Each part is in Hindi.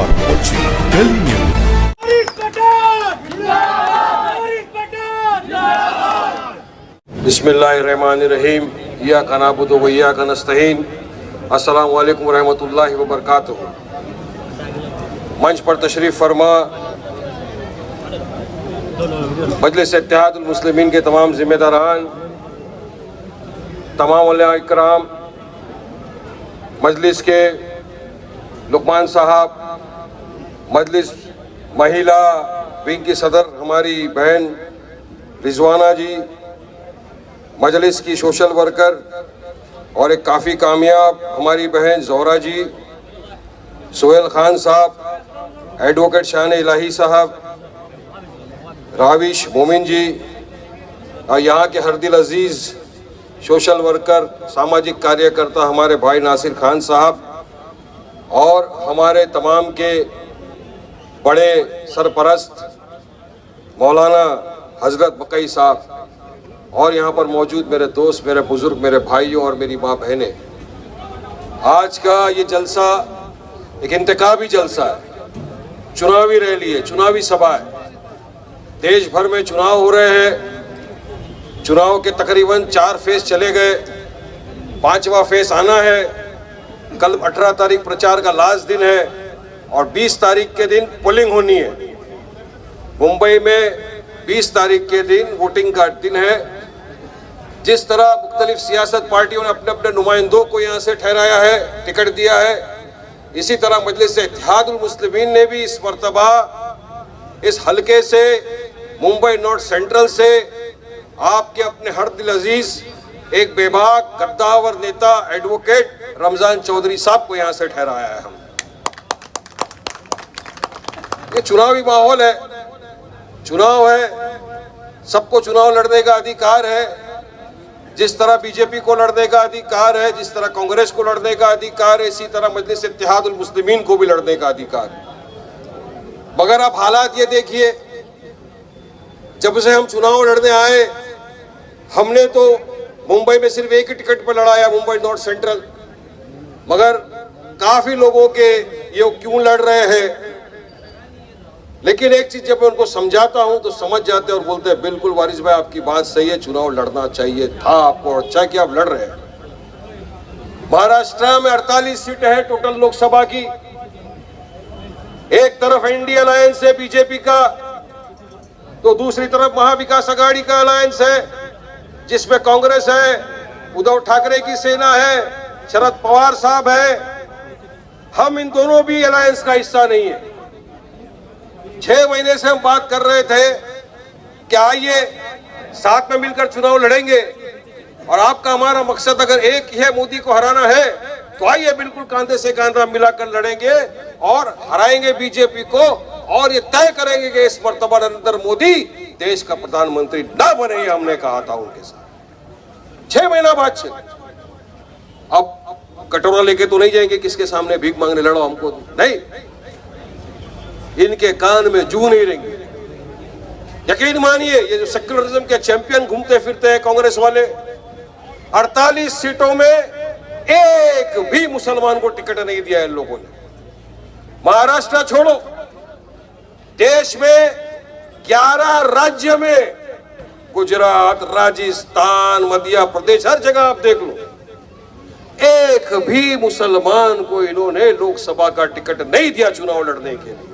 are watching Delhi News. बिस्मिल्लाहिर्रहमानिर्रहीम इय्याका नअबुदु व इय्याका नस्तईन। अस्सलामु अलैकुम रहमतुल्लाहि व बरकातुहू। मंच पर तशरीफ़ फरमा मजलिस इत्तेहादुल मुस्लिमीन के तमाम जिम्मेदारान, तमाम उलमा इकराम, मजलिस के लुकमान साहब, मजलिस महिला विंग की सदर हमारी बहन रिजवाना जी, मजलिस की सोशल वर्कर और एक काफ़ी कामयाब हमारी बहन ज़ोहरा जी, सोहेल खान साहब, एडवोकेट शान इलाही साहब, राविश मोमिन जी, और यहाँ के हरदिल अजीज़ सोशल वर्कर सामाजिक कार्यकर्ता हमारे भाई नासिर खान साहब, और हमारे तमाम के बड़े सरपरस्त मौलाना हज़रत बकई साहब, और यहाँ पर मौजूद मेरे दोस्त, मेरे बुज़ुर्ग, मेरे भाइयों और मेरी माँ बहनें। आज का ये जलसा एक इंतखाबी जलसा है, चुनावी रैली है, चुनावी सभा है। देश भर में चुनाव हो रहे हैं। चुनाव के तकरीबन 4 फेज चले गए, 5वां फेज आना है। कल 18 तारीख प्रचार का लास्ट दिन है और 20 तारीख के दिन पोलिंग होनी है। मुंबई में 20 तारीख के दिन वोटिंग का दिन है। जिस तरह मुख्तलिफ सियासत पार्टियों ने अपने अपने नुमाइंदों को यहाँ से ठहराया है, टिकट दिया है, इसी तरह मजलिस इत्तेहादुल मुस्लिमीन ने भी इस मर्तबा इस हलके से, मुंबई नॉर्थ सेंट्रल से, आपके अपने हरदिल अजीज एक बेबाक कद्दावर नेता एडवोकेट रमजान चौधरी साहब को यहाँ से ठहराया है। हम ये चुनावी माहौल है, चुनाव है, सबको चुनाव लड़ने का अधिकार है। जिस तरह बीजेपी को लड़ने का अधिकार है, जिस तरह कांग्रेस को लड़ने का अधिकार है, इसी तरह मजलिस इत्तेहादुल मुस्लिमीन को भी लड़ने का अधिकार है। मगर आप हालात ये देखिए, जब से हम चुनाव लड़ने आए, हमने तो मुंबई में सिर्फ एक ही टिकट पर लड़ाया, मुंबई नॉर्थ सेंट्रल। मगर काफी लोगों के ये क्यों लड़ रहे हैं, लेकिन एक चीज जब मैं उनको समझाता हूं तो समझ जाते हैं और बोलते हैं बिल्कुल वारिस भाई आपकी बात सही है, चुनाव लड़ना चाहिए था आपको, अच्छा कि आप लड़ रहे हैं। महाराष्ट्र में 48 सीटें हैं टोटल लोकसभा की। एक तरफ इंडिया अलायंस है बीजेपी का, तो दूसरी तरफ महाविकास अघाड़ी का अलायंस है जिसमें कांग्रेस है, उद्धव ठाकरे की सेना है, शरद पवार साहब है। हम इन दोनों भी अलायंस का हिस्सा नहीं है। 6 महीने से हम बात कर रहे थे कि आइए साथ में मिलकर चुनाव लड़ेंगे, और आपका हमारा मकसद अगर एक ही है, मोदी को हराना है, तो आइए बिल्कुल कांधे से कांधा मिलाकर लड़ेंगे और हराएंगे बीजेपी को, और ये तय करेंगे कि इस मर्तबा नरेंद्र मोदी देश का प्रधानमंत्री ना बने। हमने कहा था उनके साथ 6 महीना बाद से। अब कटोरा लेके तो नहीं जाएंगे किसके सामने भीख मांगने, लड़ो हमको नहीं, इनके कान में जू नहीं रहेंगे। यकीन मानिए, ये जो सेक्युलरिज्म के चैंपियन घूमते फिरते हैं कांग्रेस वाले, 48 सीटों में एक भी मुसलमान को टिकट नहीं दिया इन लोगों ने। महाराष्ट्र छोड़ो, देश में 11 राज्य में, गुजरात, राजस्थान, मध्य प्रदेश, हर जगह आप देख लो, एक भी मुसलमान को इन्होंने लोकसभा का टिकट नहीं दिया चुनाव लड़ने के लिए।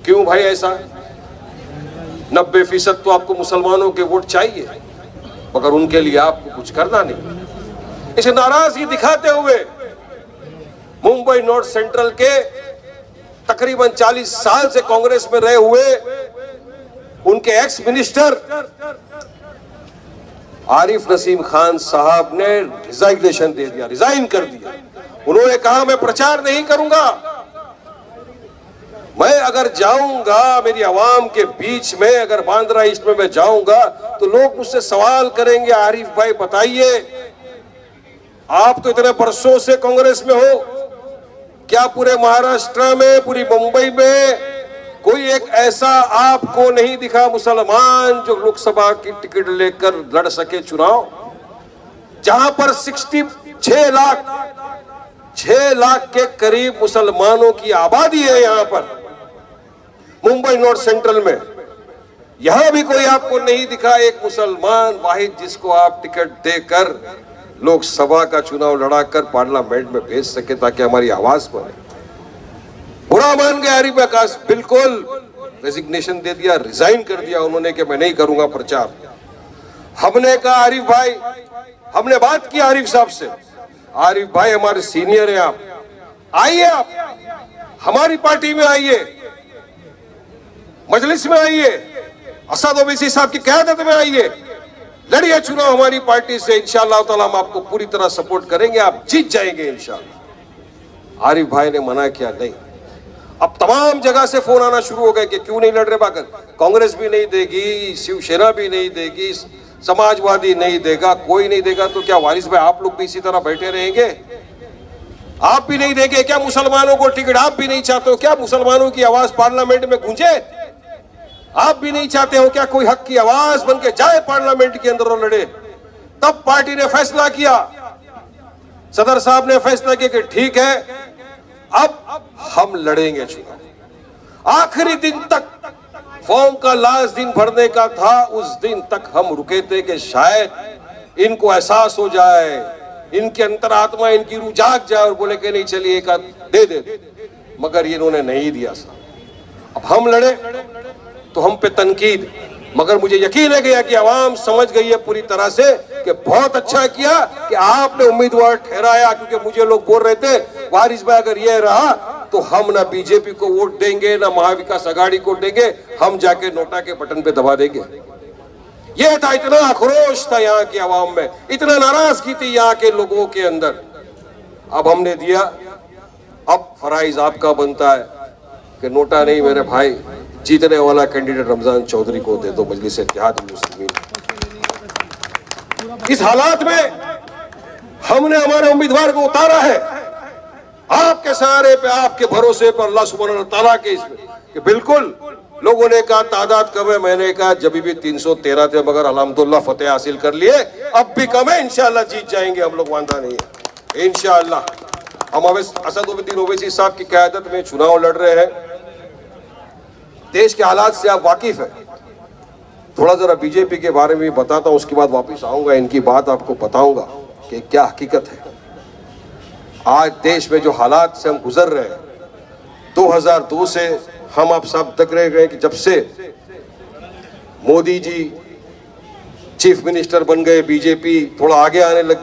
क्यों भाई ऐसा? 90% तो आपको मुसलमानों के वोट चाहिए, मगर उनके लिए आपको कुछ करना नहीं। इसे नाराजगी दिखाते हुए मुंबई नॉर्थ सेंट्रल के तकरीबन 40 साल से कांग्रेस में रहे हुए उनके एक्स मिनिस्टर आरिफ नसीम खान साहब ने रिजाइनेशन दे दिया, रिजाइन कर दिया। उन्होंने कहा मैं प्रचार नहीं करूंगा, मैं अगर जाऊंगा मेरी आवाम के बीच में, अगर बांद्रा ईस्ट में मैं जाऊंगा तो लोग मुझसे सवाल करेंगे, आरिफ भाई बताइए, आप तो इतने बरसों से कांग्रेस में हो, क्या पूरे महाराष्ट्र में, पूरी मुंबई में कोई एक ऐसा आपको नहीं दिखा मुसलमान जो लोकसभा की टिकट लेकर लड़ सके चुनाव, जहां पर 66 लाख 6 लाख के करीब मुसलमानों की आबादी है यहाँ पर मुंबई नॉर्थ सेंट्रल में। यहां भी कोई आपको नहीं दिखा एक मुसलमान वाहिद जिसको आप टिकट देकर लोकसभा का चुनाव लड़ाकर पार्लियामेंट में भेज सके ताकि हमारी आवाज बने। बुरा मान गए आरिफ आकाश, बिल्कुल रेजिग्नेशन दे दिया, रिजाइन कर दिया उन्होंने कि मैं नहीं करूंगा प्रचार। हमने कहा आरिफ भाई, हमने बात की आरिफ साहब से, आरिफ भाई हमारे सीनियर हैं, आप आइए, आप हमारी पार्टी में आइए, मजलिस में आइए, असद ओवैसी साहब की क़यादत में आइए, लड़िए चुनाव हमारी पार्टी से, इंशाअल्लाह ताला हम आपको पूरी तरह सपोर्ट करेंगे, आप जीत जाएंगे इंशाअल्लाह। आरिफ भाई ने मना किया, नहीं। अब तमाम जगह से फोन आना शुरू हो गए कि क्यों नहीं लड़ रहे बाकर, कांग्रेस भी नहीं देगी, शिवसेना भी नहीं देगी, समाजवादी नहीं देगा, कोई नहीं देगा, तो क्या वारिस भाई आप लोग भी इसी तरह बैठे रहेंगे? आप भी नहीं देंगे क्या मुसलमानों को टिकट? आप भी नहीं चाहते हो क्या मुसलमानों की आवाज पार्लियामेंट में गूंजे? आप भी नहीं चाहते हो क्या कोई हक की आवाज बन के जाए पार्लियामेंट के अंदर और लड़े? तब पार्टी ने फैसला किया, सदर साहब ने फैसला किया कि ठीक है अब हम लड़ेंगे चुनाव। आखिरी दिन तक फॉर्म का लास्ट दिन भरने का था, उस दिन तक हम रुके थे कि शायद इनको एहसास हो जाए, इनके अंतरात्मा, इनकी रूह जाग जाए और बोले कि नहीं चलिए एक दे दे, मगर इन्होंने नहीं दिया साहब। अब हम लड़े तो हम पे तनकीद, मगर मुझे यकीन है गया कि आवाम समझ गई है पूरी तरह से कि बहुत अच्छा किया कि आपने उम्मीदवार ठहराया, क्योंकि मुझे लोग बोल रहे थे वारिस भाई अगर ये रहा तो हम ना बीजेपी को वोट देंगे ना महाविकास आघाड़ी को देंगे, हम जाके नोटा के बटन पे दबा देंगे। यह था, इतना आक्रोश था यहाँ की आवाम में, इतना नाराजगी थी यहाँ के लोगों के अंदर। अब हमने दिया, अब फराइज आपका बनता है कि नोटा नहीं मेरे भाई, जीतने वाला कैंडिडेट रमजान चौधरी को दे दो मजलिस इत्तेहाद मुस्लिमीन। इस हालात में हमने हमारे उम्मीदवार को उतारा है आपके सहारे पे, आपके भरोसे पर, अल्लाह सुब्हानहू व तआला के इसमें कि बिल्कुल। लोगों ने कहा तादाद कम है, मैंने कहा जब भी 313 थे, मगर अल्हम्दुलिल्लाह फतेह हासिल कर लिए, अब भी कम है, इंशाअल्लाह जीत जाएंगे हम लोग, वांदा नहीं है इंशाअल्लाह। हम असद ओवैसी साहब की क़यादत में चुनाव लड़ रहे हैं। देश के हालात से आप वाकिफ है, थोड़ा जरा बीजेपी के बारे में बताता हूं, उसके बाद वापस आऊंगा, इनकी बात आपको बताऊंगा कि क्या हकीकत है। आज देश में जो हालात से हम गुजर रहे हैं, 2002 से हम आप सब तक रह गए कि जब से मोदी जी चीफ मिनिस्टर बन गए, बीजेपी थोड़ा आगे आने लग गई।